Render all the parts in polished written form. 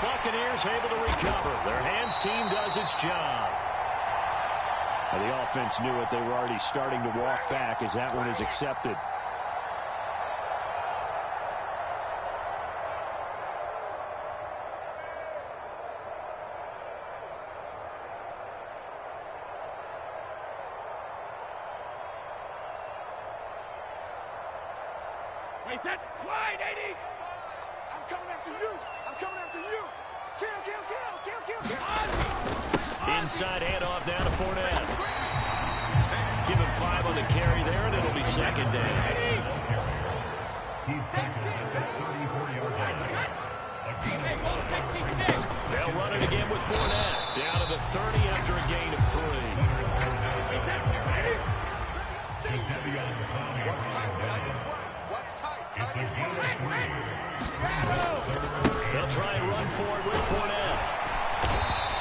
Buccaneers able to recover. Their hands team does its job. Well, the offense knew it. They were already starting to walk back as that one is accepted. Wait, that wide, 80! I'm coming after you! I'm coming after you! Kill, kill, kill, kill, kill, kill! Inside handoff down to Fournette. Give him 5 on the carry there, and it'll be second down. They'll run it again with Fournette. Down to the 30 after a gain of 3. What's tight? Tight is what? What's tight? Tight is They'll try and run forward with Fournette.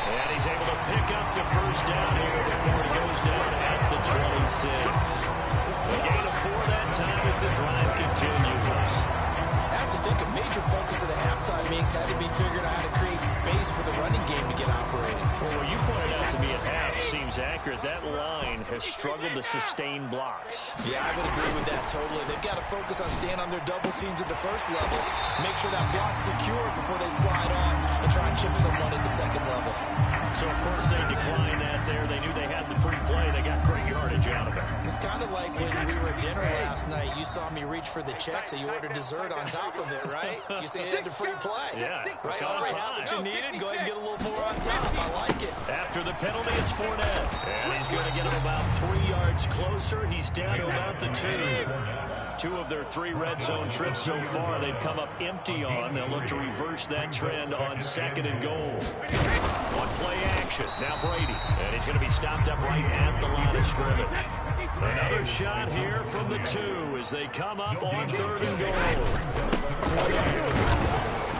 And he's able to pick up the first down here before he goes down at the 26. A gain of 4 that time as the drive continues. I have to think a major focus of the halftime meetings had to be figuring out how to create space for the running game to get operating. Well, what you pointed out to me at half seems accurate. That line has struggled to sustain blocks. Yeah, I would agree with that totally. They've got to focus on staying on their double teams at the first level, make sure that block's secure before they slide on and try and chip someone at the second level. So, of course, they declined that there. They knew they had the free play. They got great yardage out of it. It's kind of like when we were at dinner last night. You saw me reach for the check, so you ordered dessert on top of it, right? You say you had the free play. Yeah. Right? Already have what you needed. Go ahead and get a little more on top. I like it. After the penalty, it's Fournette. And he's going to get him about 3 yards closer. He's down to about the 2. 2 of their 3 red zone trips so far, they've come up empty on. They'll look to reverse that trend on 2nd and goal. One play action. Now Brady. And he's going to be stopped up right at the line of scrimmage. Another shot here from the 2 as they come up on 3rd and goal.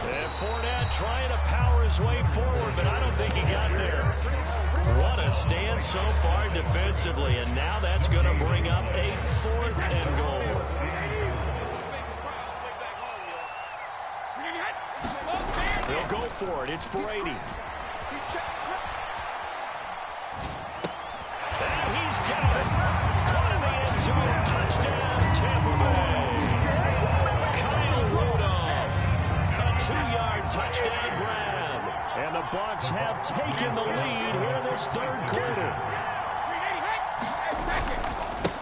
And Fournette trying to power his way forward, but I don't think he got there. What a stand so far defensively, and now that's going to bring up a 4th and goal. They'll go for it. It's Brady. And he's got it. Caught in the end zone. Touchdown, Tampa Bay. Kyle Rudolph. A 2-yard touchdown grab. And the Bucs have taken the lead here this 3rd quarter.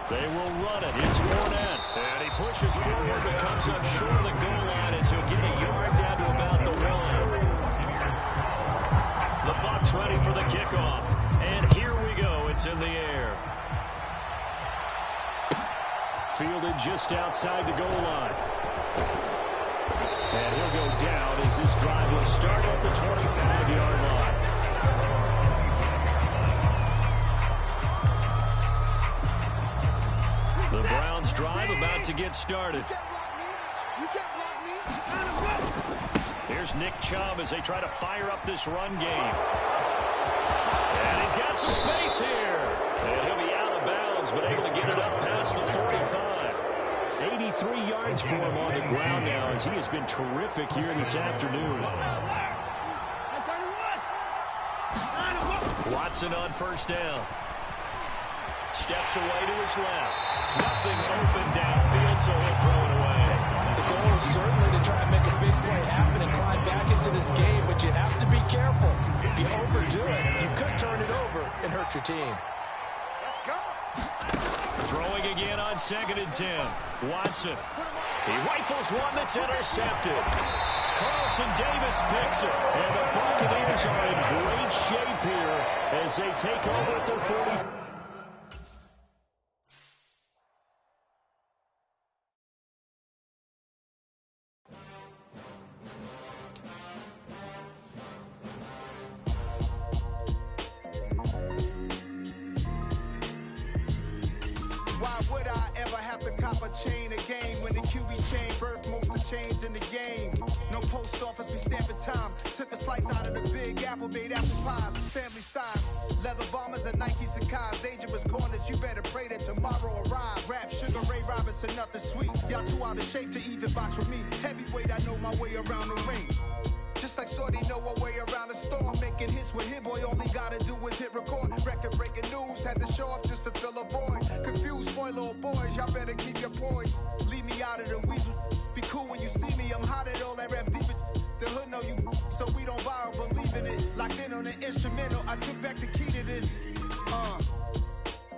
They will run it. It's Fournette. And he pushes forward but comes up short of the goal line as he'll get a yard down to about the 1. The Bucs ready for the kickoff. And here we go. It's in the air. Fielded just outside the goal line. And he'll go down as this drive will start at the 25-yard line. The Browns drive about to get started. Here's Nick Chubb as they try to fire up this run game. And he's got some space here. And he'll be out of bounds, but able to get it up past the 45. 83 yards for him on the ground now as he has been terrific here this afternoon. Watson on 1st down. Steps away to his left. Nothing open downfield, so he'll throw it away. The goal is certainly to try and make a big play happen and climb back into this game, but you have to be careful. If you overdo it, you could turn it over and hurt your team. Let's go. Throwing again on 2nd and 10. Watson. He rifles one that's intercepted. Carlton Davis picks it. And the Buccaneers are in great shape here as they take over at their 40. Why would I ever have to cop a chain again when the QB chain birthed most of the chains in the game? No post office, we stamping time. Took a slice out of the big apple, made apple pies, family size. Leather bombers and Nike Sacai's. Dangerous corners, you better pray that tomorrow arrives. Rap, Sugar Ray Robinson, nothing sweet. Y'all too out of shape to even box with me. Heavyweight, I know my way around the ring. Just Looks like Shorty know a way around the storm. Making hits with Hit Boy, all he gotta do is hit record. Record breaking news, had to show up just to fill a void. Confused, spoiled little boys, y'all better keep your poise. Leave me out of the weasel. Be cool when you see me, I'm hot at all that rap deep. The hood know you, so we don't borrow, believe in it. Locked in on the instrumental, I took back the key to this.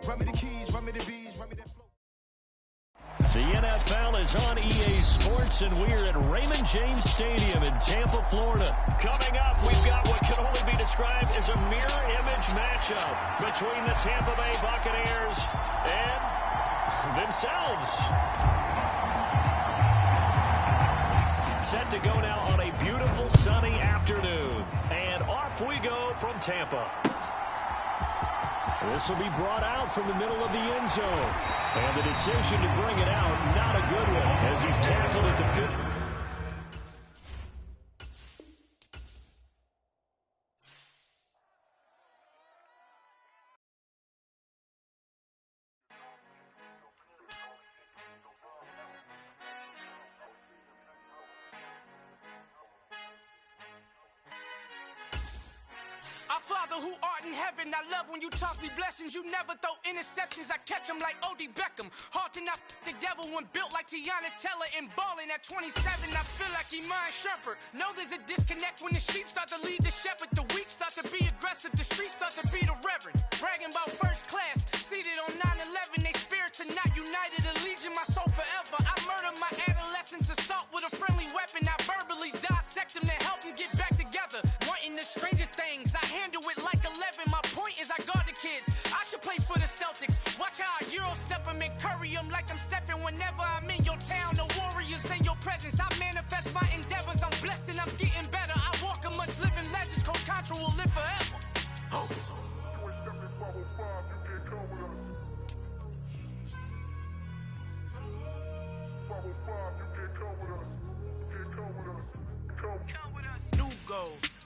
Run me the keys, run me the bees, run me that flow. The NFL is on EA Sports, and we're at Raymond James Stadium in Tampa, Florida. Coming up, we've got what can only be described as a mirror image matchup between the Tampa Bay Buccaneers and themselves. Set to go now on a beautiful sunny afternoon. And off we go from Tampa. This will be brought out from the middle of the end zone. And the decision to bring it out, not a good one, as he's tackled at the 50. Who art in heaven, I love when you toss me blessings. You never throw interceptions, I catch them like O.D. Beckham. Hard to not the devil when built like Tiana Teller and balling at 27. I feel like Iman Shumpert. Know there's a disconnect when the sheep start to lead the shepherd. The weak start to be aggressive, the streets start to be the reverend. Bragging about first class, seated on 9/11. They spirits are not united, a legion, my soul forever. I murder my adolescence, assault with a friendly weapon. I verbally dissect them to help them get back together. Wanting the stranger things, I handle it like 11. My point is I guard the kids. I should play for the Celtics. Watch how I Euro step them and curry them like I'm stepping. Whenever I'm in your town, the Warriors in your presence. I manifest my endeavors. I'm blessed and I'm getting better. I walk amongst living legends. Coach Contra will live forever. Oh.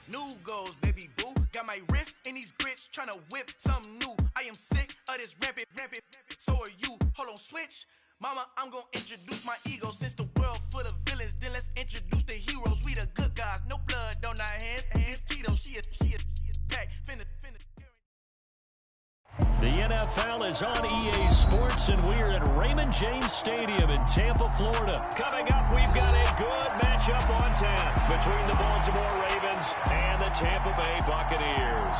New goals, baby boo. Got my wrist in these grits, tryna whip something new. I am sick of this rampant. So are you. Hold on, switch. Mama, I'm gonna introduce my ego. Since the world full of villains, then let's introduce the heroes. We the good guys, no blood on our hands. It's Tito, she is back. Finna. The NFL is on EA Sports, and we're at Raymond James Stadium in Tampa, Florida. Coming up, we've got a good matchup on tap between the Baltimore Ravens and the Tampa Bay Buccaneers.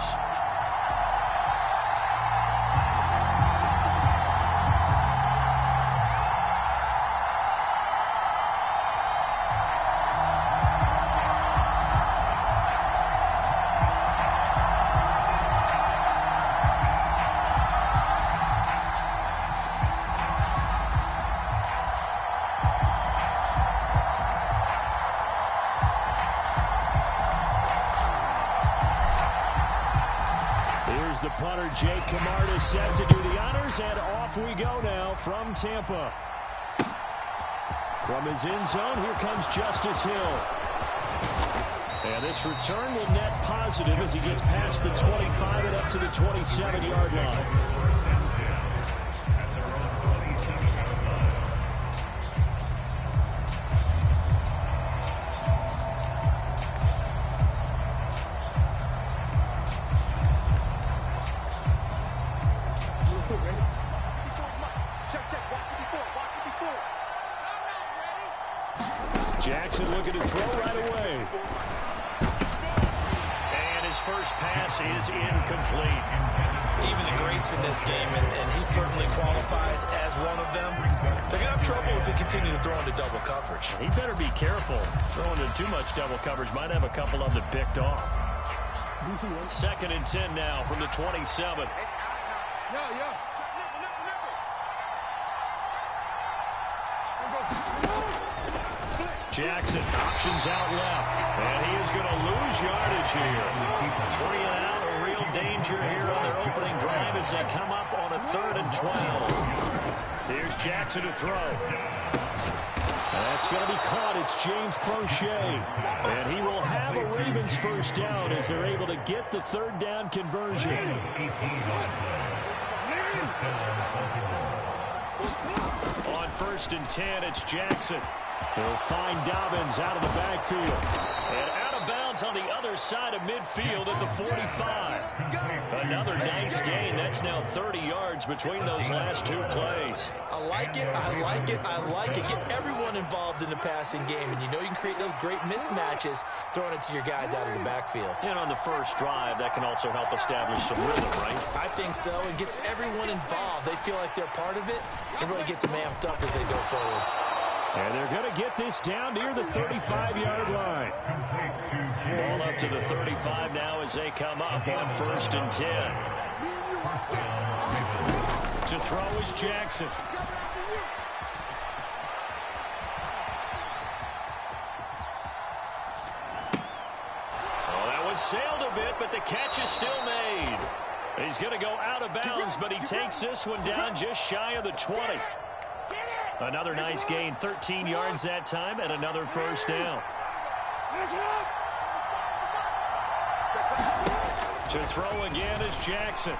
The punter, Jake Camarda, set to do the honors, and off we go now from Tampa. From his end zone, here comes Justice Hill. And this return will net positive as he gets past the 25 and up to the 27-yard line. Jackson looking to throw right away. And his first pass is incomplete. Even the greats in this game, and he certainly qualifies as one of them, they're going to have trouble if they continue to throw into double coverage. He better be careful. Throwing into too much double coverage might have a couple of them picked off. 2nd and 10 now from the 27. Jackson options out left, and he is going to lose yardage here. 3 and out, a real danger here on their opening drive as they come up on a 3rd and 12. Here's Jackson to throw. That's going to be caught. It's James Prochet, and he will have a Ravens first down as they're able to get the 3rd down conversion. On 1st and 10, it's Jackson. He'll find Dobbins out of the backfield. And out of of bounds on the other side of midfield at the 45. Another nice gain. That's now 30 yards between those last two plays. I like it, I like it, I like it. Get everyone involved in the passing game, and you know you can create those great mismatches throwing it to your guys out of the backfield. And on the first drive, that can also help establish some rhythm, right? I think so. It gets everyone involved. They feel like they're part of it. It really gets them amped up as they go forward. And they're going to get this down near the 35-yard line. Ball up to the 35 now as they come up on 1st and 10. To throw is Jackson. Oh, that one sailed a bit, but the catch is still made. He's going to go out of bounds, but he takes this one down just shy of the 20. Another nice gain, 13 yards that time, and another first down. To throw again is Jackson.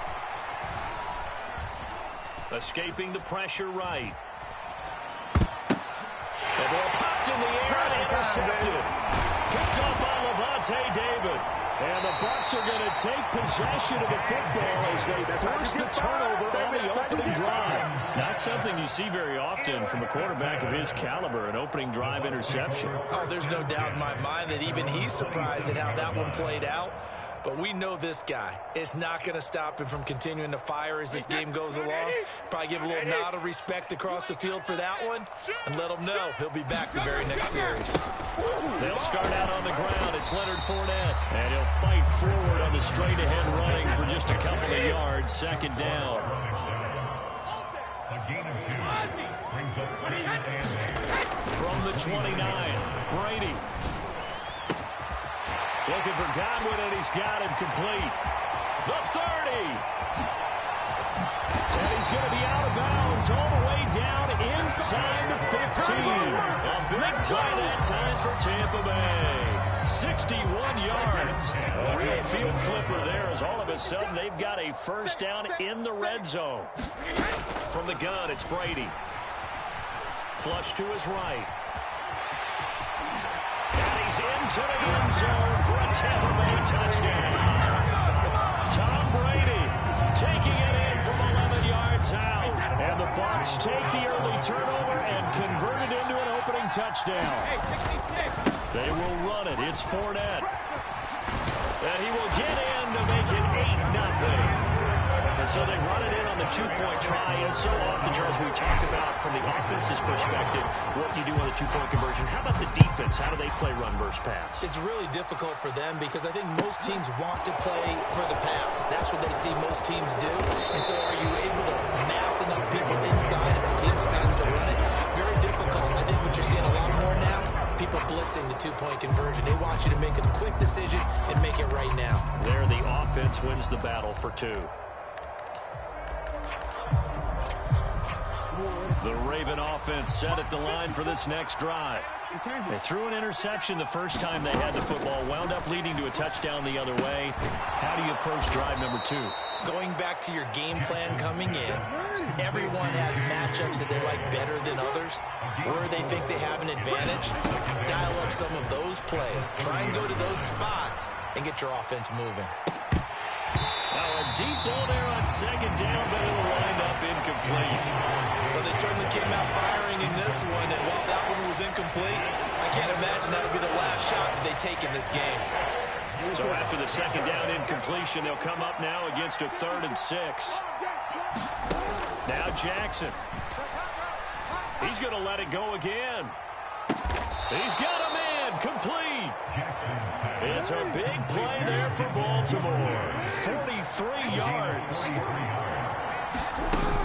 Escaping the pressure right. The ball popped in the air and intercepted. Picked up by Lavonte David. And the Bucs are going to take possession of the football as they force the turnover on the opening drive. Not something you see very often from a quarterback of his caliber, an opening drive interception. Oh, there's no doubt in my mind that even he's surprised at how that one played out. But we know this guy. It's not going to stop him from continuing to fire as this game goes along. Probably give a little nod of respect across the field for that one and let him know he'll be back the very next series. They'll start out on the ground. It's Leonard Fournette. And he'll fight forward on the straight-ahead running for just a couple of yards. 2nd down. From the 29, Brady. Looking for Godwin, and he's got him complete. The 30. And he's going to be out of bounds all the way down inside the 15. A big play that time for Tampa Bay. 61 yards. A real field flipper there as all of a sudden they've got a first down in the red zone. From the gun, it's Brady. Flush to his right. He's into the end zone for a Tampa Bay touchdown. Tom Brady taking it in from 11 yards out. And the Bucs take the early turnover and convert it into an opening touchdown. They will run it. It's Fournette. And he will get in to make it 8-0. And so they run it in on the 2-point try. And so often, Charles, we talk about from the offense's perspective what you do on the 2-point conversion. How about the defense? How do they play run versus pass? It's really difficult for them because I think most teams want to play for the pass. That's what they see most teams do. And so are you able to mass enough people inside if the team decides to run it? Very difficult. I think what you're seeing a lot more now, people blitzing the 2-point conversion. They want you to make a quick decision and make it right now. There, the offense wins the battle for 2. The Raven offense set at the line for this next drive. They threw an interception the first time they had the football, wound up leading to a touchdown the other way. How do you approach drive number 2? Going back to your game plan coming in, everyone has matchups that they like better than others, where they think they have an advantage. Dial up some of those plays. Try and go to those spots and get your offense moving. Now a deep ball there on 2nd down, but it'll wind up incomplete. Well, they certainly came out firing in this one, and while that one was incomplete, I can't imagine that'll be the last shot that they take in this game. So after the 2nd down incompletion, they'll come up now against a 3rd and 6. Now Jackson. He's going to let it go again. He's got a man complete. It's a big play there for Baltimore. 43 yards.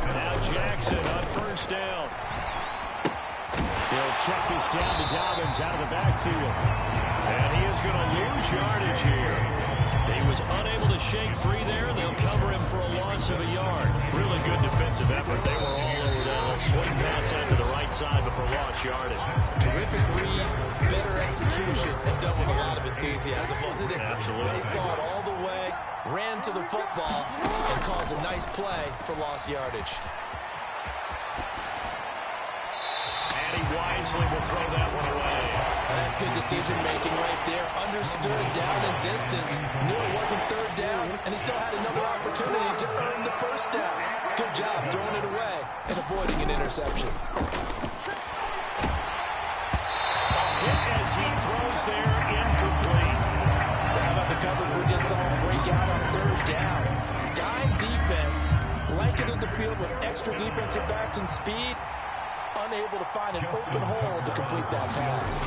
Now Jackson on 1st down. He'll check this down to Dobbins out of the backfield. And he is going to lose yardage here. He was unable to shake free there, and they'll cover him for a loss of a yard. Really good defensive effort. They were all over that. Swing pass out to the right side before lost yardage. Terrific read, better execution, and done with a lot of enthusiasm, wasn't it? Absolutely. They saw it all the way, ran to the football, and caused a nice play for lost yardage. And he wisely will throw that one away. And that's good decision-making right there. Understood down and distance. Knew it wasn't third down, and he still had another opportunity to earn the first down. Good job throwing it away and avoiding an interception. A hit as he throws there, incomplete. How about the coverage we just saw break out on third down? Dime defense, blanketed the field with extra defensive backs and speed, unable to find an open hole to complete that pass.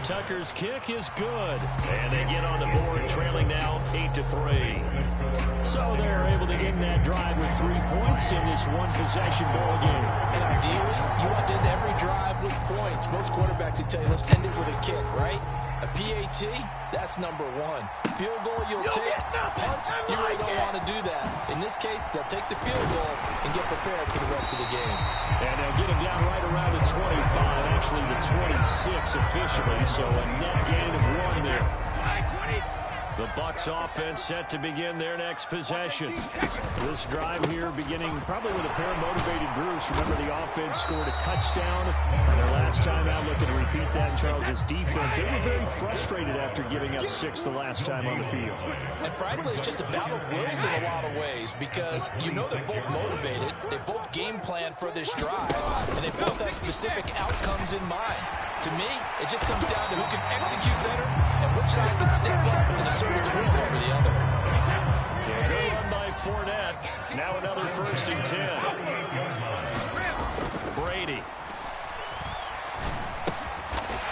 Tucker's kick is good, and they get on the board, trailing now 8-3. So they're able to end that drive with 3 points in this one-possession ball game. And ideally, you want to end every drive with points. Most quarterbacks would tell you, let's end it with a kick, right? A PAT, that's number one. Field goal you'll take. Punts, you really don't want to do that. In this case, they'll take the field goal and get prepared for the rest of the game. And they'll get him down right around the 25, actually the 26 officially, so a net gain of 1 there. The Bucs offense set to begin their next possession. This drive here beginning probably with a pair of motivated groups. Remember, the offense scored a touchdown. And their last time out, looking to repeat that, Charles' defense. They were very frustrated after giving up 6 the last time on the field. And frankly, it's just a battle of wills in a lot of ways because you know they're both motivated. They both game plan for this drive. And they both have specific outcomes in mind. To me, it just comes down to who can execute better and which side can step up and assert its will over the other. Good run by Fournette. Now another 1st and 10. Brady.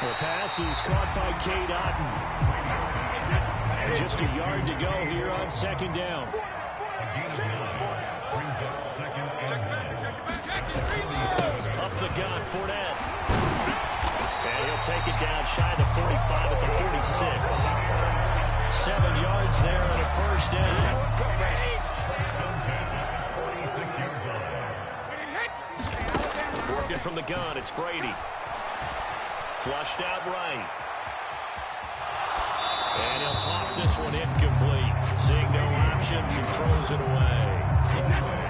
The pass is caught by Cade Otton. And just a yard to go here on 2nd down. Up the gun, Fournette. And he'll take it down shy of the 45 at the 46. 7 yards there and a 1st down. Working from the gun, it's Brady. Flushed out right. And he'll toss this one incomplete. Seeing no options and throws it away.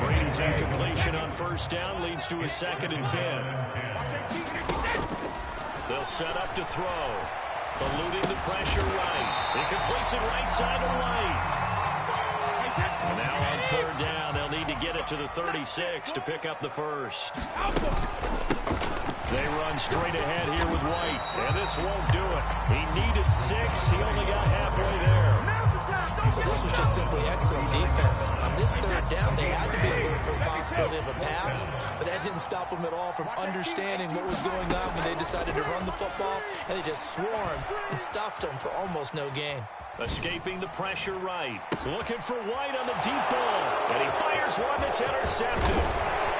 Brady's incompletion on 1st down leads to a 2nd and 10. They'll set up to throw. Eluding the pressure right. He completes it right side to right. And now on 3rd down, they'll need to get it to the 36 to pick up the 1st. They run straight ahead here with White. And this won't do it. He needed 6. He only got halfway there. But this was just simply excellent defense. On this 3rd down, they had to be alert for the possibility of a pass, but that didn't stop them at all from understanding what was going on when they decided to run the football, and they just swarmed and stuffed them for almost no gain. Escaping the pressure right. Looking for White on the deep ball. And he fires one that's intercepted.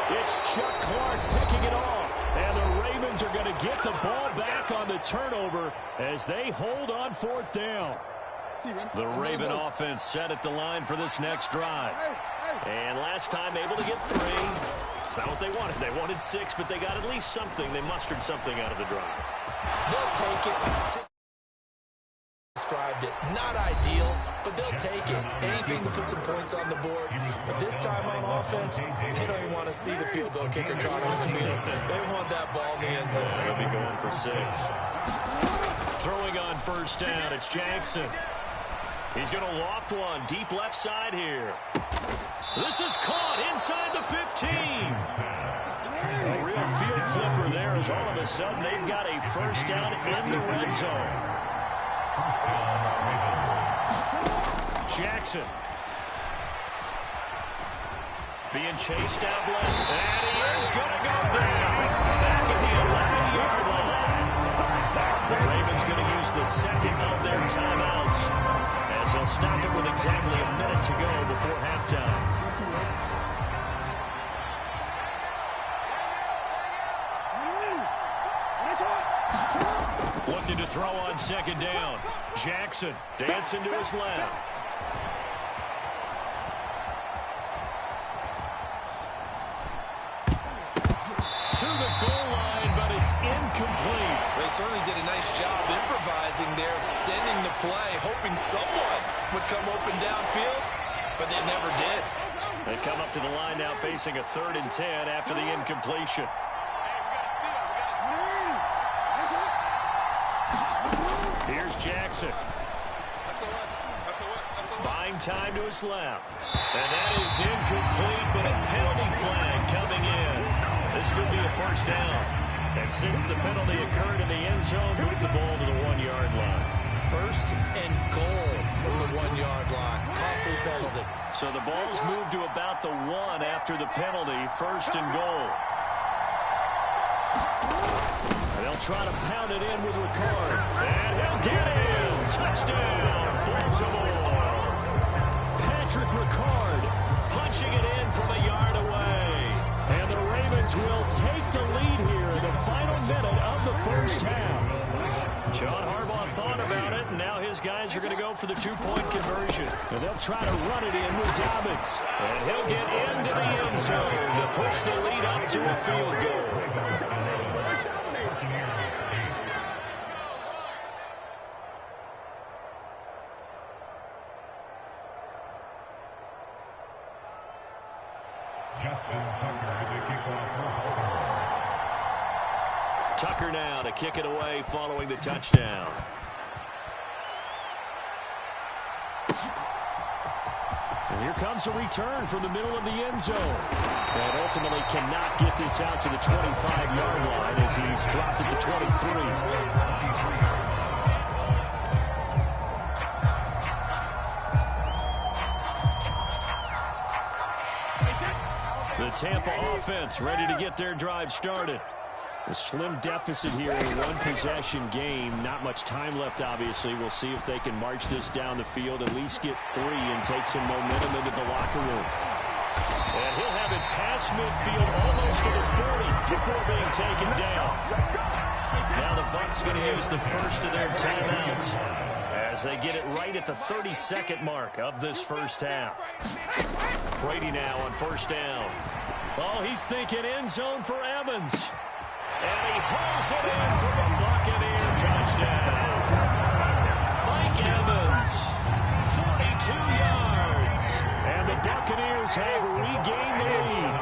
It's Chuck Clark picking it off. And the Ravens are going to get the ball back on the turnover as they hold on 4th down. The Raven offense set at the line for this next drive. And last time able to get 3. It's not what they wanted. They wanted 6, but they got at least something. They mustered something out of the drive. They'll take it. Just described it. Not ideal, but they'll take it. Anything to put some points on the board. But this time on offense, they don't even want to see the field goal kicker trot on the field. They want that ball in the end zone. They'll be going for 6. Throwing on 1st down, it's Jackson. He's going to loft one deep left side here. This is caught inside the 15. A real field flipper there as all of a sudden they've got a 1st down in the red zone. Jackson. Being chased out left. And he is going to go down. Back at the 11-yard line. The Ravens going to use the 2nd of their timeouts. As they'll stop it with exactly a minute to go before halftime. Looking to throw on 2nd down. Jackson dancing to his left. To the goal line, but it's incomplete. They certainly did a nice job improvising there, extending the play, hoping someone would come open downfield, but they never did. They come up to the line now facing a 3rd and 10 after the incompletion. Here's Jackson. Buying time to his left. And that is incomplete, but a penalty flag coming in. This could be a first down. And since the penalty occurred in the end zone, move the ball to the 1-yard line. First and goal from the 1-yard line. Costly penalty. So the ball's moved to about the 1 after the penalty. First and goal. And they'll try to pound it in with Ricard. And he'll get in. Touchdown, Baltimore. Patrick Ricard punching it in from a yard away. And the Ravens will take the lead here in the final minute of the first half. John Harbaugh thought about it, and now his guys are going to go for the 2-point conversion. And they'll try to run it in with Dobbins. And he'll get into the end zone to push the lead up to a field goal. Tucker now to kick it away following the touchdown. And here comes a return from the middle of the end zone. And ultimately cannot get this out to the 25-yard line as he's dropped it to 23. The Tampa offense ready to get their drive started. A slim deficit here in a one-possession game. Not much time left, obviously. We'll see if they can march this down the field, at least get 3 and take some momentum into the locker room. And he'll have it past midfield almost to the 40 before being taken down. Now the Bucs going to use the first of their timeouts as they get it right at the 32nd mark of this first half. Brady now on first down. Oh, he's thinking end zone for Evans. And he hauls it in for the Buccaneer touchdown. Mike Evans, 42 yards. And the Buccaneers have regained the lead.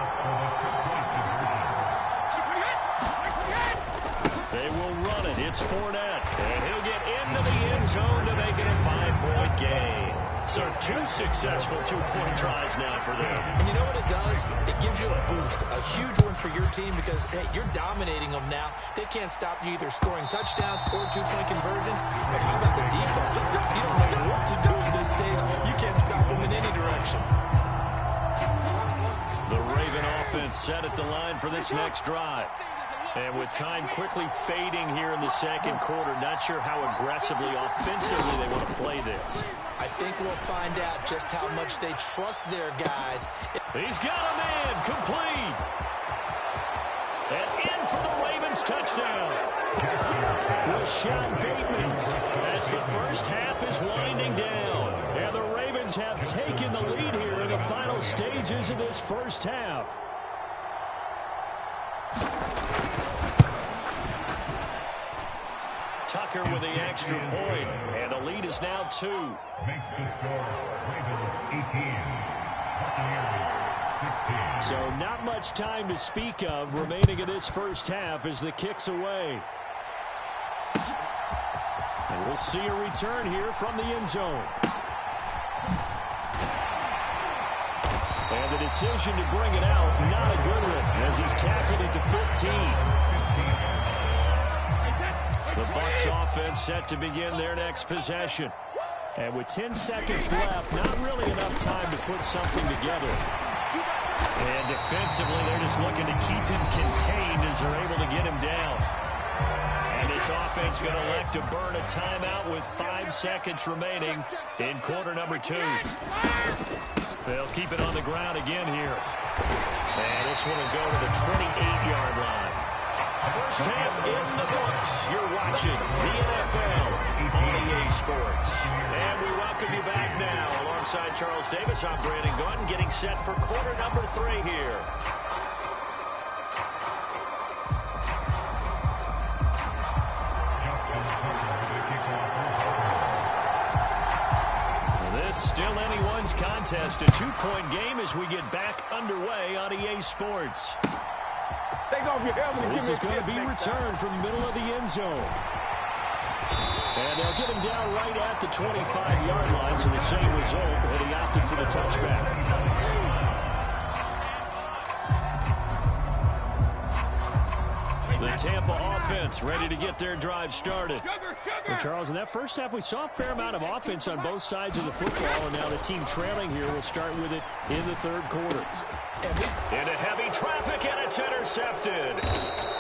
They will run it. It's Fournette. And he'll get into the end zone to make it a 5-point game. So 2 successful 2-point tries now for them. And you know what it does? It gives you a boost, a huge one for your team because, hey, you're dominating them now. They can't stop you either scoring touchdowns or 2-point conversions. But how about the defense? You don't know what to do at this stage. You can't stop them in any direction. The Raven offense set at the line for this next drive. And with time quickly fading here in the second quarter, not sure how aggressively, offensively they want to play this. I think we'll find out just how much they trust their guys. He's got a man, complete. And in for the Ravens touchdown. Rashad Bateman as the first half is winding down. And the Ravens have taken the lead here in the final stages of this first half. Tucker with the extra point, and the lead is now 2. Makes the score Ravens 18, Buccaneers 16. So not much time to speak of remaining in this first half as the kick's away. And we'll see a return here from the end zone. And the decision to bring it out, not a good one, as he's tackled it to 15. The Bucs offense set to begin their next possession. And with 10 seconds left, not really enough time to put something together. And defensively, they're just looking to keep him contained as they're able to get him down. And this offense going to elect to burn a timeout with 5 seconds remaining in quarter number 2. They'll keep it on the ground again here. And this one will go to the 28-yard line. First half in the books. You're watching the NFL on EA Sports. And we welcome you back now. Alongside Charles Davis, I'm Brandon Gaudin, getting set for quarter number 3 here. This still anyone's contest. A 2-point game as we get back underway on EA Sports. This is going to be returned from the middle of the end zone. And they'll get him down right at the 25-yard line, so the same result, but he opted for the touchback. The Tampa offense ready to get their drive started. Well, Charles, in that first half, we saw a fair amount of offense on both sides of the football, and now the team trailing here will start with it in the third quarter. Into heavy traffic, and it's intercepted.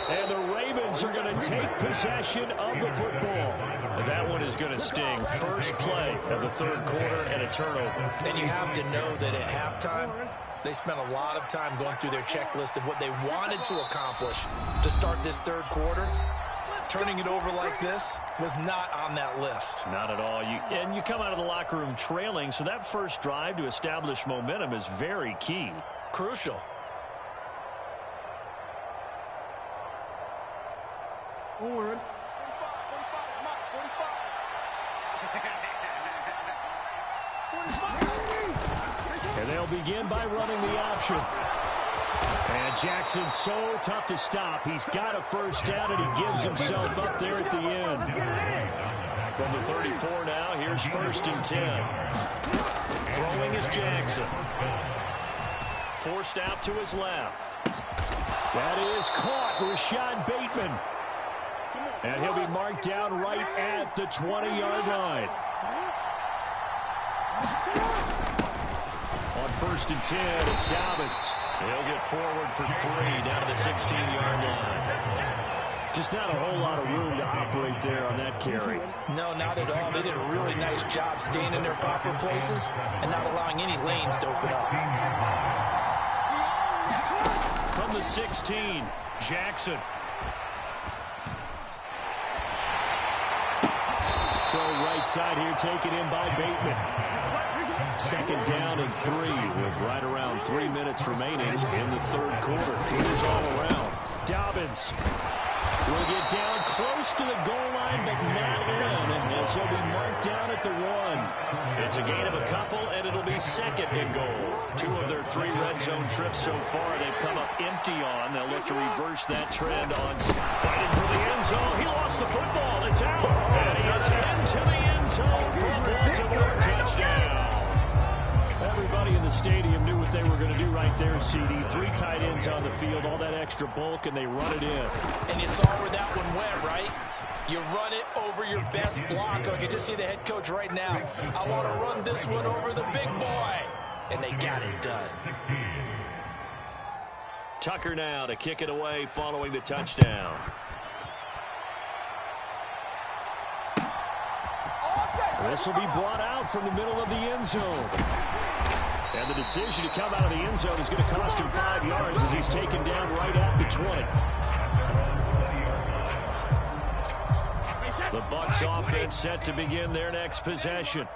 And the Ravens are going to take possession of the football. And that one is going to sting. First play of the third quarter and a turnover. And you have to know that at halftime, they spent a lot of time going through their checklist of what they wanted to accomplish to start this third quarter. Turning it over like this was not on that list. Not at all. And you come out of the locker room trailing, so that first drive to establish momentum is very key. Crucial. Forward. And they'll begin by running the option. And Jackson's so tough to stop. He's got a first down, and he gives himself up there at the end. From the 34 now, here's 1st and 10. Throwing is Jackson. Forced out to his left. That is caught. Rashad Bateman. And he'll be marked down right at the 20-yard line. On 1st and 10, it's Dobbins. He'll get forward for 3 down to the 16-yard line. Just not a whole lot of room to operate there on that carry. No, not at all. They did a really nice job staying in their proper places and not allowing any lanes to open up. From the 16, Jackson. Throw right side here, taken in by Bateman. 2nd down and 3 with right around 3 minutes remaining in the third quarter. 3's all around. Dobbins will get down close to the goal line, but not in, as he'll be marked down at the 1. It's a gain of a couple, and it'll be 2nd and goal. 2 of their 3 red zone trips so far they've come up empty on. They'll look to reverse that trend on fighting for the end zone. He lost the football. It's out. And he is into the end zone for a Baltimore touchdown. Everybody in the stadium knew what they were going to do right there, CD. 3 tight ends on the field, all that extra bulk, and they run it in. And you saw where that one went, right? You run it over your best blocker. I can just see the head coach right now. I want to run this one over the big boy. And they got it done. Tucker now to kick it away following the touchdown. This will be brought out from the middle of the end zone. And the decision to come out of the end zone is going to cost him 5 yards as he's taken down right at the 20. The Bucs offense set to begin their next possession.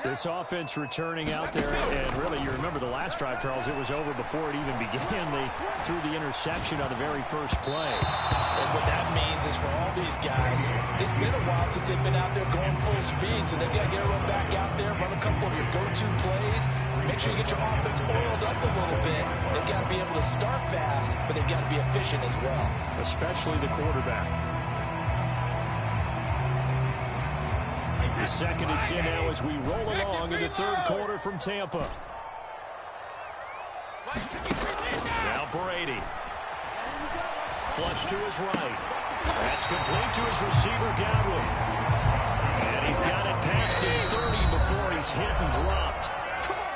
This offense returning out there, and really, you remember the last drive, Charles, it was over before it even began. They threw the interception on the very first play. And what that means is for all these guys, it's been a while since they've been out there going full speed, so they've got to get everyone back out there, run a couple of your go-to plays, make sure you get your offense oiled up a little bit. They've got to be able to start fast, but they've got to be efficient as well. Especially the quarterback. The 2nd and 10 now as we roll along in the third quarter from Tampa. Now Brady. Flush to his right. That's complete to his receiver, Godwin. And he's got it past the 30 before he's hit and dropped.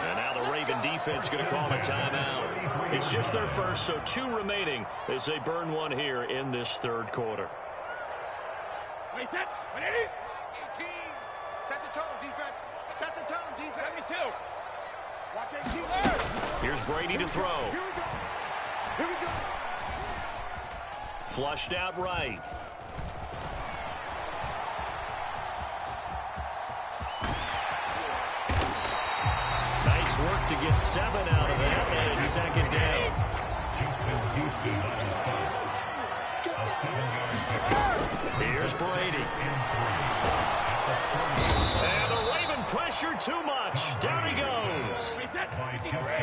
And now the Raven defense going to call a timeout. It's just their first, so 2 remaining as they burn one here in this third quarter. Wait, set. 180. 18. Set the tone, defense. Set the tone, defense. 72. Watch 18 there. Here's Brady to throw. Here we go. Here we go. Flushed out right. Nice work to get 7 out of that, and it's 2nd down. Here's Brady. And the Raven pressure too much. Down he goes.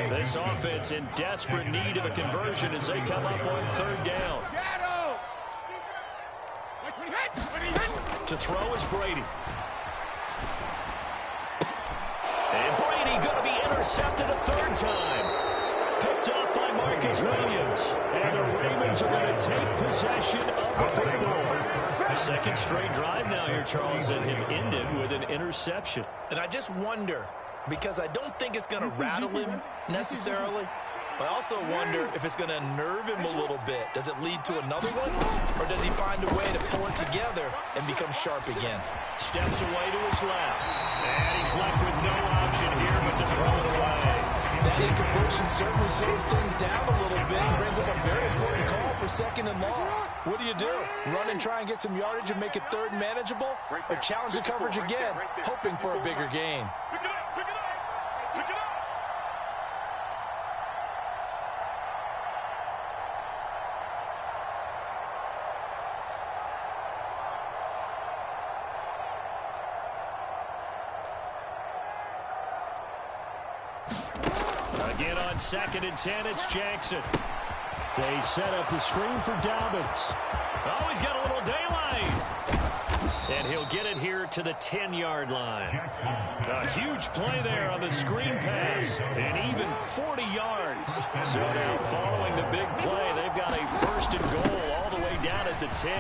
This offense in desperate need of a conversion as they come up on 3rd down. Shadow. When he hits. To throw is Brady. And Brady going to be intercepted a third time. Picked up by Marcus Williams. And the Ravens are going to take possession of the football. The second straight drive now here, Charles, that have ended with an interception. And I just wonder, because I don't think it's going to rattle him necessarily. I also wonder if it's going to nerve him a little bit. Does it lead to another one? Or does he find a way to pull it together and become sharp again? Steps away to his left. And he's left with no option here but to throw it away. That incompletion certainly slows things down a little bit and brings up a very important call for second and long. What do? Run and try and get some yardage and make it third and manageable? Or challenge the coverage again, hoping for a bigger gain? Pick it up, pick it up, pick it up. Again on 2nd and 10, it's Jackson. They set up the screen for Dobbins. Oh, he's got a little daylight. And he'll get it here to the 10-yard line. A huge play there on the screen pass. And even 40 yards. So now following the big play, they've got a first and goal all the way down at the 10.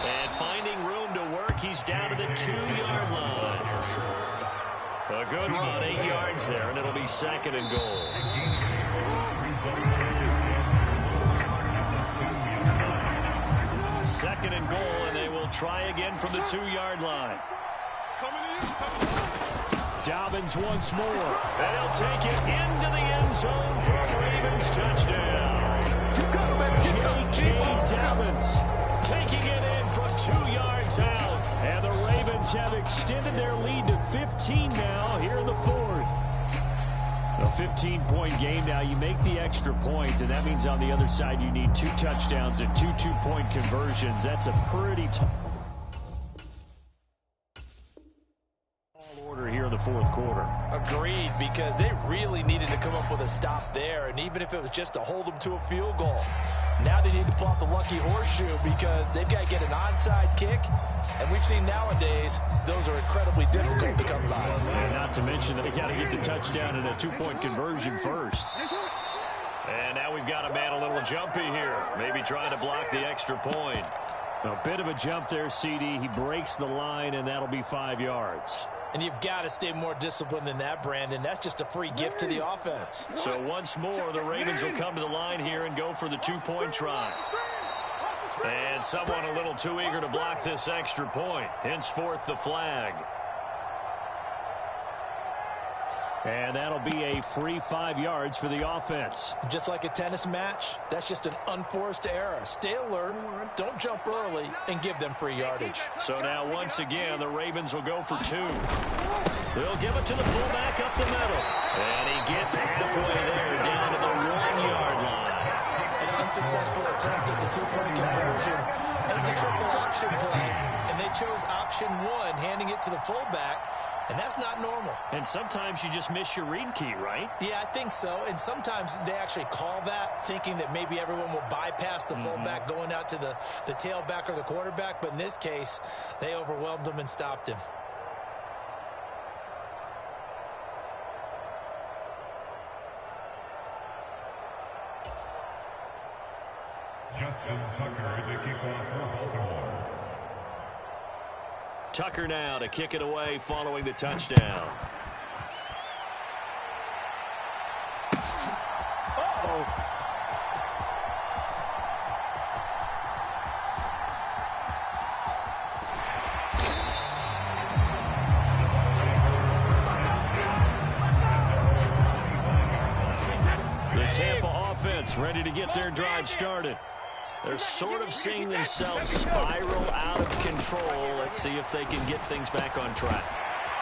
And finding room to work, he's down to the 2-yard line. A good run, 8 yards there, and it'll be 2nd and goal. Second and goal, and they will try again from the 2-yard line. Dobbins once more, and he'll take it into the end zone for a Ravens touchdown. J.K. Dobbins taking it in from 2 yards out, and the Ravens have extended their lead to 15 now here in the fourth. A 15-point game now. You make the extra point, and that means on the other side you need 2 touchdowns and 2 two-point conversions. That's a pretty tough order here in the fourth quarter. Agreed, because they really needed to come up with a stop there, and even if it was just to hold them to a field goal. Now they need to pull out the lucky horseshoe because they've got to get an onside kick, and we've seen nowadays those are incredibly difficult to come by. And not to mention that they got to get the touchdown and a 2-point conversion first. And now we've got a man a little jumpy here, maybe trying to block the extra point. A bit of a jump there, CD. He breaks the line, and that'll be 5 yards. And you've got to stay more disciplined than that, Brandon. That's just a free gift to the offense. So once more, the Ravens will come to the line here and go for the 2-point try. And someone a little too eager to block this extra point. Henceforth, the flag. And that'll be a free 5 yards for the offense. Just like a tennis match, that's just an unforced error. Stay alert, don't jump early, and give them free yardage. So now, once again, the Ravens will go for 2. They'll give it to the fullback up the middle. And he gets halfway there, down to the 1-yard line. An unsuccessful attempt at the 2-point conversion. And it's a triple option play. And they chose option 1, handing it to the fullback. And that's not normal. And sometimes you just miss your read key, right? Yeah, I think so. And sometimes they actually call that, thinking that maybe everyone will bypass the fullback going out to the tailback or the quarterback. But in this case, they overwhelmed him and stopped him. Justin Tucker, the kickoff for Baltimore. Tucker now to kick it away following the touchdown. The Tampa offense ready to get their drive started. They're sort of seeing themselves spiral out of control. Let's see if they can get things back on track.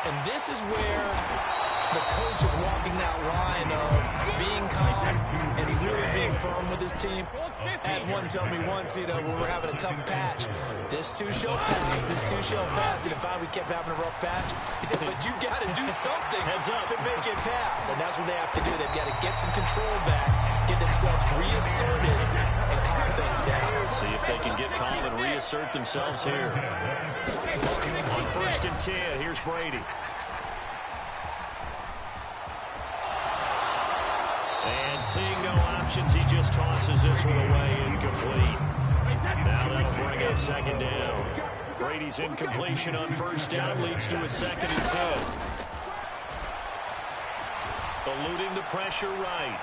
And this is where the coach is walking that line of being calm and really being firm with his team. Had one tell me once, when we're having a tough patch, this two shall pass, and if we kept having a rough patch, he said, but you got to do something to make it pass. And that's what they have to do. They've got to get some control back, get themselves reasserted, and calm things down. See if they can get calm and reassert themselves here. On 1st and 10, here's Brady. And seeing no options, he just tosses this one away, incomplete. Now that'll bring up 2nd down. Brady's incompletion on 1st down leads to a 2nd and 10. Eluding the pressure right.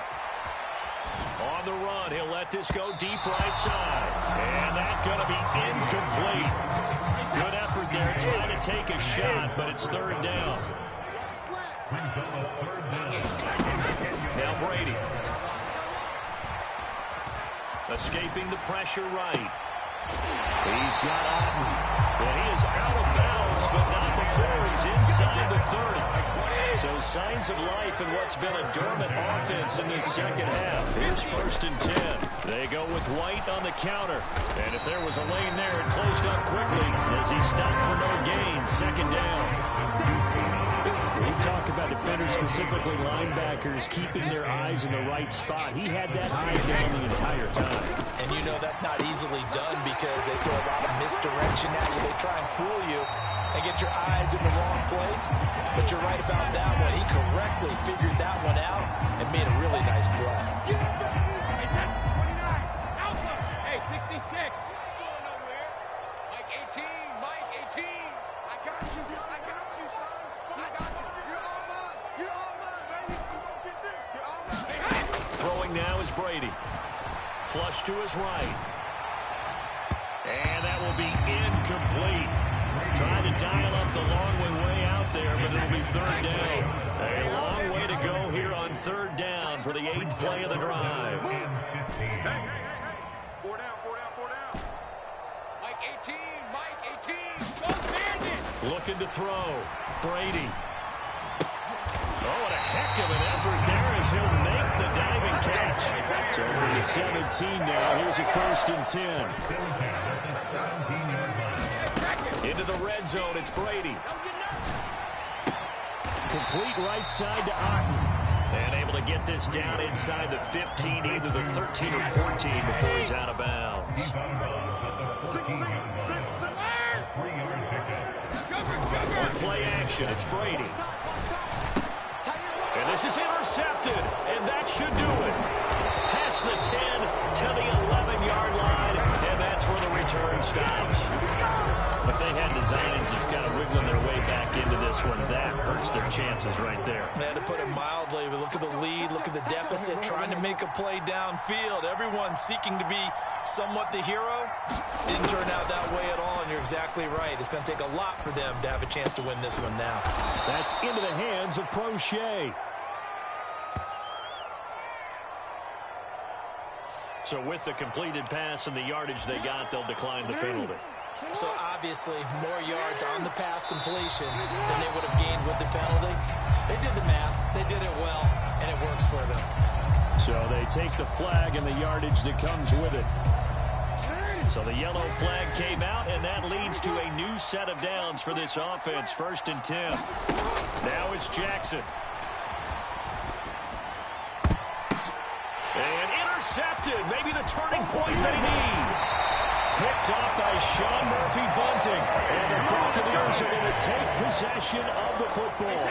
On the run, he'll let this go deep right side. And that's going to be incomplete. Good effort there, trying to take a shot, but it's 3rd down. Now Brady. Escaping the pressure right. He's got Otten. And he is out of bounds, but not before he's inside the 30. So signs of life in what's been a dormant offense in this 2nd half. Here's 1st and 10. They go with White on the counter. And if there was a lane there, it closed up quickly as he stopped for no gain. 2nd down. We talk about defenders, specifically linebackers, keeping their eyes in the right spot. He had that eye down the entire time. And you know that's not easily done because they throw a lot of misdirection at you. They try and fool you and get your eyes in the wrong place. But you're right about that one. He correctly figured that one out and made a really nice play. Hey, 66. Going nowhere. Mike 18. Mike 18. I got you. I got you, son. I got you. You're all mine. You're all mine, baby. You won't get this. You're all mine. Throwing now is Brady. Flush to his right. And that will be incomplete. Trying to dial up the long way out there, but it'll be 3rd down. A long way to go here on 3rd down for the 8th play of the drive. Hey. 4 down. Mike 18. Mike 18. Go Bandit. Looking to throw. Brady. Oh, what a heck of an effort there as he'll make the diving catch. So from the 17 now, here's a 1st and 10. Into the red zone, it's Brady. Complete right side to Otten. And able to get this down inside the 15, either the 13 or 14 before he's out of bounds. On play action, it's Brady. And this is intercepted, and that should do it. Past the 10 to the 11-yard line, and that's where the return stops. If they had designs of kind of wiggling their way back into this one, that hurts their chances right there. Man, to put it mildly, but look at the lead, look at the deficit, trying to make a play downfield. Everyone seeking to be somewhat the hero. Didn't turn out that way at all, and you're exactly right. It's going to take a lot for them to have a chance to win this one now. That's into the hands of Prochet. So with the completed pass and the yardage they got, they'll decline the penalty. So obviously more yards on the pass completion than they would have gained with the penalty. They did the math. They did it well, and it works for them. So they take the flag and the yardage that comes with it. So the yellow flag came out, and that leads to a new set of downs for this offense. 1st and 10. Now it's Jackson. And intercepted. Maybe the turning point they need. Picked off by Sean Murphy-Bunting. And the Buccaneers are going to take possession of the football.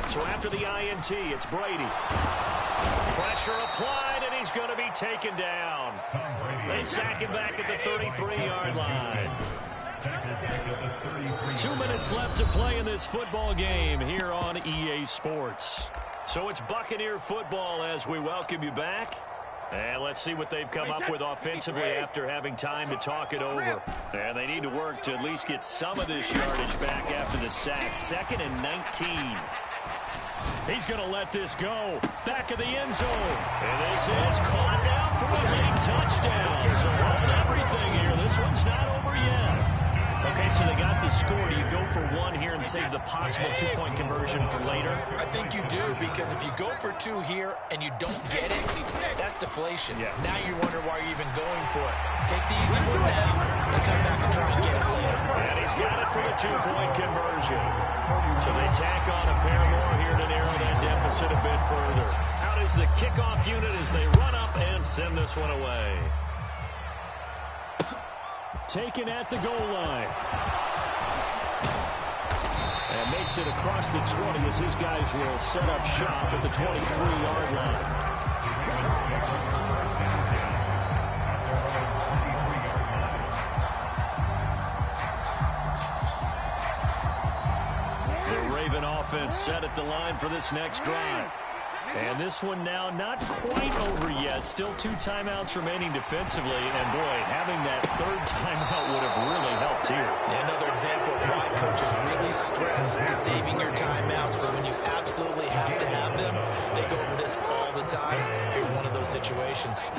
So after the INT, it's Brady. Pressure applied, and he's going to be taken down. They sack him back at the 33-yard line. 2 minutes left to play in this football game here on EA Sports. So it's Buccaneer football as we welcome you back. And let's see what they've come up with offensively after having time to talk it over. And they need to work to at least get some of this yardage back after the sack. 2nd and 19. He's going to let this go. Back of the end zone. And this is caught down for a late touchdown. So hold everything here. This one's not over yet. Okay, so they got the score. Do you go for one here and save the possible two-point conversion for later? I think you do, because if you go for two here and you don't get it, that's deflation. Yeah. Now you wonder why you're even going for it. Take the easy one now and come back and try and get it later. And he's got it for the two-point conversion. So they tack on a pair more here to narrow that deficit a bit further. Out is the kickoff unit as they run up and send this one away. Taken at the goal line. And makes it across the 20 as his guys will set up shop at the 23-yard line. The Raven offense set at the line for this next drive. And this one now not quite over yet. Still 2 timeouts remaining defensively. And, boy, having that third timeout would have really helped here. Another example of why coaches really stress saving your timeouts for when you absolutely have to have them. They go over this all the time. Here's one of those situations.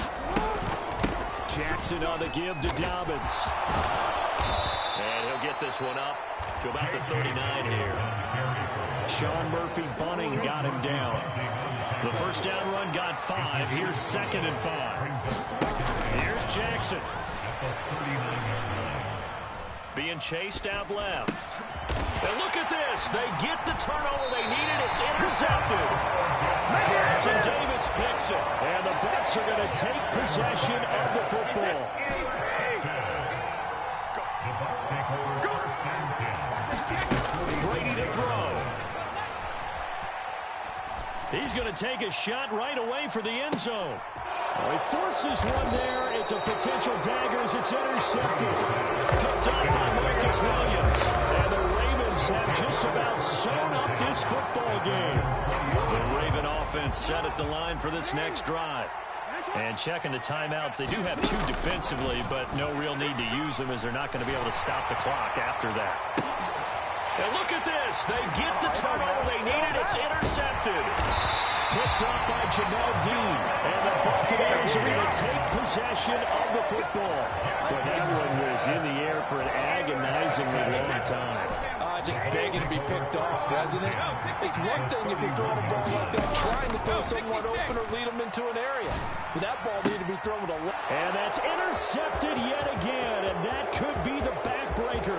Jackson on the give to Dobbins. And he'll get this one up to about the 39 here. Sean Murphy Bunning got him down. The first down run got 5. Here's 2nd and 5. Here's Jackson. Being chased out left. And look at this. They get the turnover they needed. It's intercepted. Carlton Davis picks it. And the Bucs are going to take possession of the football. Brady to throw. He's going to take a shot right away for the end zone. Well, he forces one there. It's a potential dagger as it's intercepted. Picked up by Marcus Williams. And the Ravens have just about sewn up this football game. The Raven offense set at the line for this next drive. And checking the timeouts, they do have 2 defensively, but no real need to use them as they're not going to be able to stop the clock after that. And look at this. They get the turnover they needed. It's intercepted. Picked up by Jamel Dean. And the Buccaneers are going to take possession of the football. But that one was in the air for an agonizingly long time. Just begging to be picked off, wasn't it? It's one thing if you're throwing a ball like that, trying to throw someone open or lead them into an area. But that ball needed to be thrown with a... And that's intercepted yet again, and that could be the backbreaker.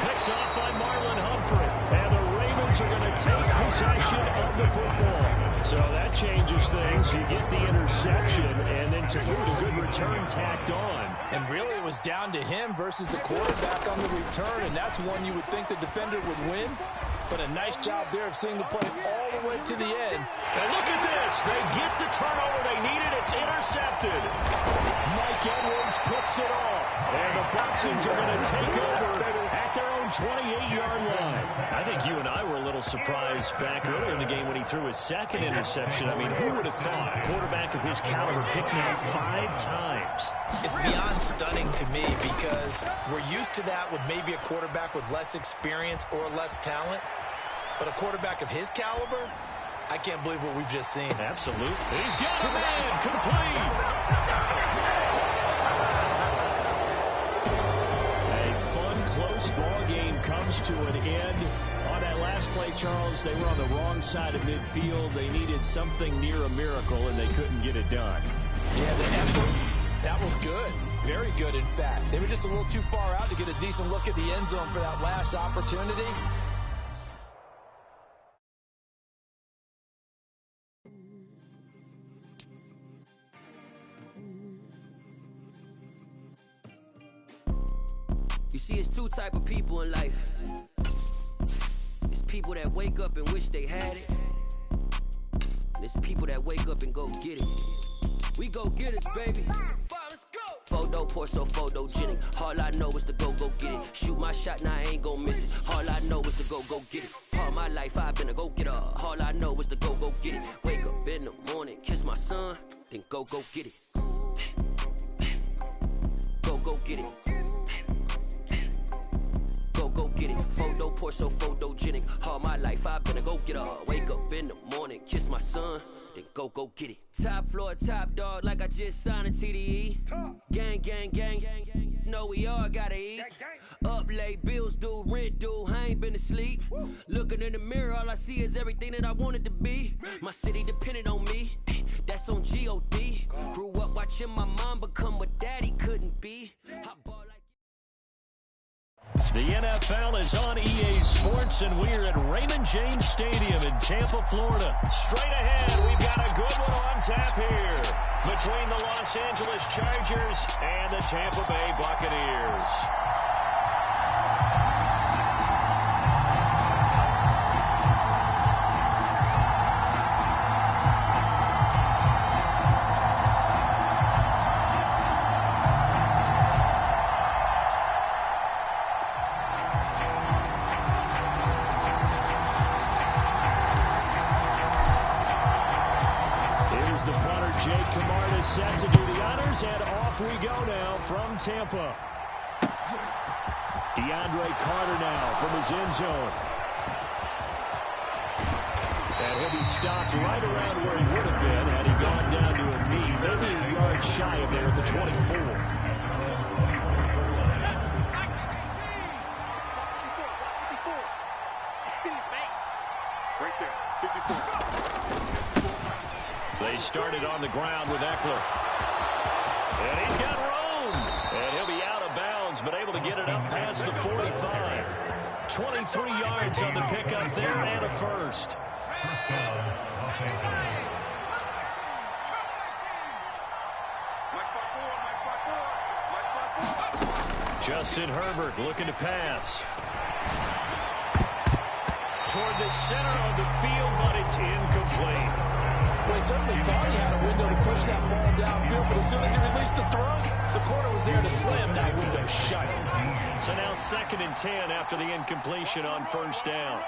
Picked off by Marlon Humphrey. And the Ravens are going to take possession of the football. So that changes things. You get the interception, and then to boot, a good return tacked on. And really it was down to him versus the quarterback on the return, and that's one you would think the defender would win. But a nice job there of seeing the play all the way to the end. And look at this. They get the turnover they needed. It's intercepted. Mike Edwards picks it off. And the Bucsons are going to take over at their own 28-yard line. I think you and I were a little surprised back earlier in the game when he threw his 2nd interception. I mean, who would have thought a quarterback of his caliber picked now 5 times? It's beyond stunning to me because we're used to that with maybe a quarterback with less experience or less talent. But a quarterback of his caliber, I can't believe what we've just seen. Absolutely. He's got a man complete. A fun, close ball game comes to an end. On that last play, Charles, they were on the wrong side of midfield. They needed something near a miracle, and they couldn't get it done. Yeah, the effort, that was good. Very good, in fact. They were just a little too far out to get a decent look at the end zone for that last opportunity. You see, it's 2 type of people in life. It's people that wake up and wish they had it. And it's people that wake up and go get it. We go get it, baby. Photo, Porso, photogenic. All I know is to go get it. Shoot my shot, now I ain't gon' miss it. All I know is to go get it. All my life I've been a go-getter. All I know is to go get it. Wake up in the morning, kiss my son, then go get it. Go get it. Go get it. Photo, Porso, photogenic. All my life I've been a go-getter. Wake up in the morning, kiss my son, then go get it. Top floor, top dog, like I just signed a TDE. Gang, gang, gang, gang, gang. Know we all gotta eat. Up late, bills due, rent due, I ain't been asleep. Looking in the mirror, all I see is everything that I wanted to be. My city depended on me, that's on G.O.D. Grew up watching my mom become what daddy couldn't be. The NFL is on EA Sports, and we're at Raymond James Stadium in Tampa, Florida. Straight ahead, we've got a good one on tap here between the Los Angeles Chargers and the Tampa Bay Buccaneers. Set to do the honors, and off we go now from Tampa. DeAndre Carter now from his end zone. And he'll be stopped right around where he would have been had he gone down to a knee, maybe a yard shy of there at the 24. Right there, 54. They started on the ground with Eckler. And he's got room. And he'll be out of bounds, but able to get it up past the 45. 23 yards on the pickup there and a first. Justin Herbert looking to pass. Toward the center of the field, but it's incomplete. Well, he certainly thought he had a window to push that ball downfield, but as soon as he released the throw, the corner was there to slam that window shut. So now 2nd and 10 after the incompletion on first down.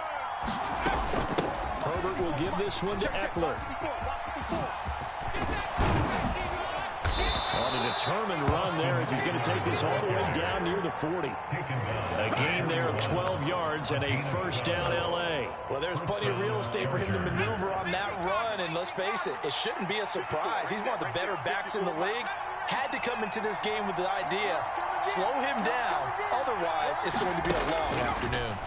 Herbert will give this one to Eckler. On a determined run there as he's going to take this all the way down near the 40. A gain there of 12 yards and a first down L.A. Well, there's plenty of real estate for him to maneuver on that run, and let's face it, it shouldn't be a surprise. He's one of the better backs in the league. Had to come into this game with the idea, slow him down, otherwise it's going to be a long afternoon.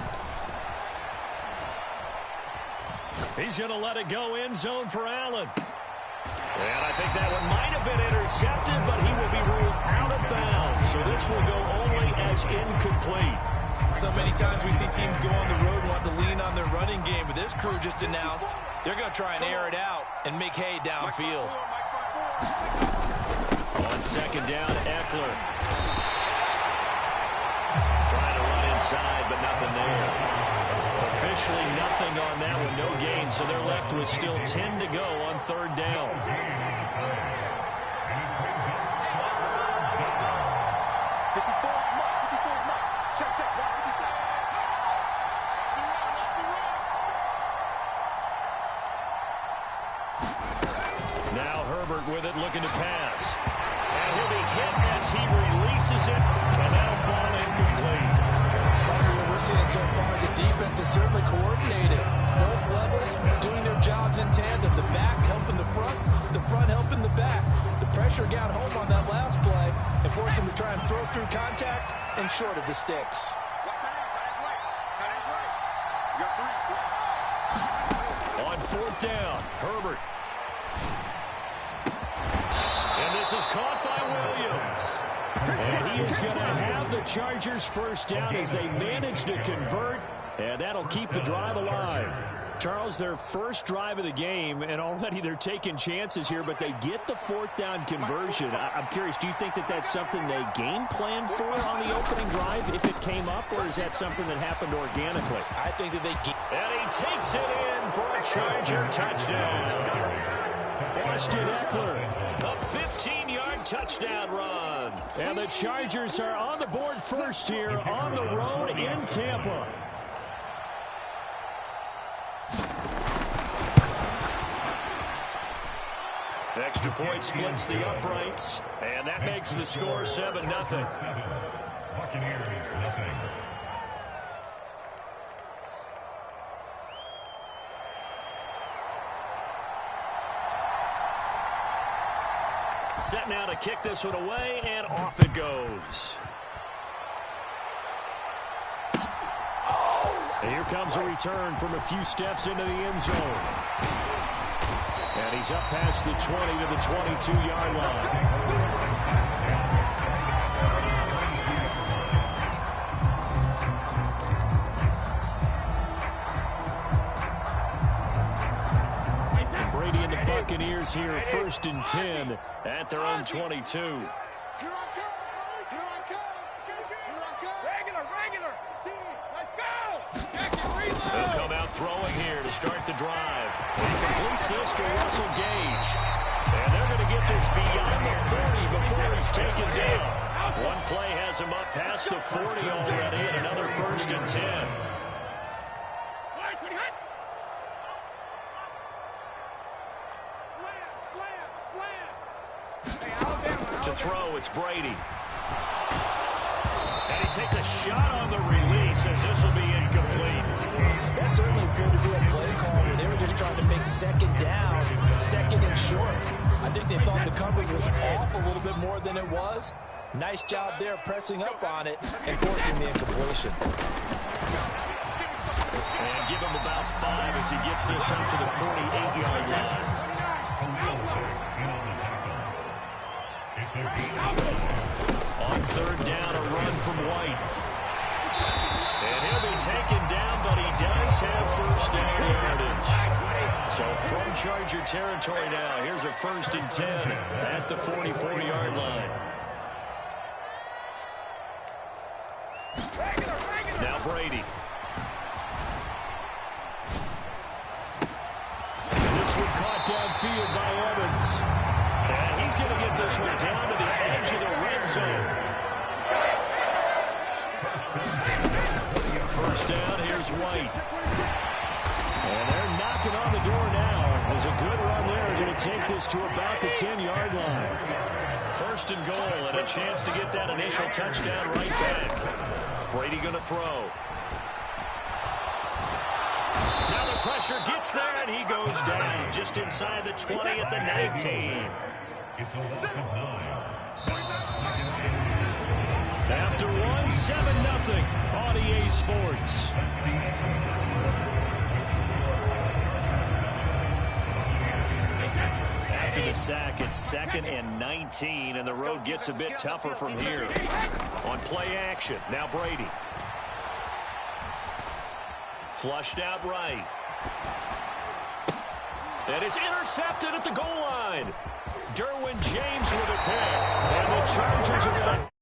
He's going to let it go end zone for Allen. And I think that one might have been intercepted, but he will be ruled out of bounds. So this will go only as incomplete. So many times we see teams go on the road and want to lean on their running game, but this crew just announced they're going to try and air it out and make hay downfield. On 2nd down, Eckler. Trying to run inside, but nothing there. Officially nothing on that one, no gain, so they're left with still 10 to go on 3rd down. Now Herbert with it, looking to pass. And he'll be hit as he releases it, and that'll fall incomplete. What we're seeing so far is a defense that's certainly coordinated. Both levels doing their jobs in tandem. The back helping the front helping the back. The pressure got home on that last play and forced him to try and throw through contact and short of the sticks. On 4th down, Herbert. And this is caught by Williams. And he is going to have the Chargers first down as they manage to convert, and that'll keep the drive alive. Charles, their first drive of the game, and already they're taking chances here, but they get the 4th down conversion. I'm curious, do you think that that's something they game planned for on the opening drive if it came up, or is that something that happened organically? I think that they get... And he takes it in for a Charger touchdown. Austin Eckler, a 15-yard touchdown run. And the Chargers are on the board first here on the road in Tampa. Extra point splits the uprights, and that makes the score 7-0. Buccaneers, nothing. Set now to kick this one away, and off it goes. And here comes a return from a few steps into the end zone. And he's up past the 20 to the 22-yard line. Buccaneers here, 1st and 10 at their own 22. Here I come. Here I come. Here I come. Regular. Team, let's go. They'll come out throwing here to start the drive. He completes this to Russell Gage. And they're going to get this beyond the 30 before he's taken down. One play has him up past the 40 already, and another 1st and 10. To throw, it's Brady. And he takes a shot on the release as this will be incomplete. That certainly appeared to be a play call where they were just trying to make 2nd down, 2nd and short. I think they thought the coverage was off a little bit more than it was. Nice job there pressing up on it and forcing the incompletion. And give him about 5 as he gets this up to the 48-yard line. On 3rd down, a run from White. And he'll be taken down, but he does have 1st down yardage. So from Charger territory now, here's a 1st and 10 at the 44-yard line. Now Brady. And this one caught downfield by Evans. And he's going to get this one down to the edge of the red zone. 1st down, here's White. And they're knocking on the door now. There's a good run there. Going to take this to about the 10-yard line. 1st and goal, and a chance to get that initial touchdown right back. Brady going to throw. Now the pressure gets there, and he goes down just inside the 20 at the 19. After 1, 7-0 on EA Sports. After the sack, it's 2nd and 19, and the road gets a bit tougher from here. On play action, now Brady. Flushed out right. And it's intercepted at the goal line. Derwin James with a pick. And the Chargers are going to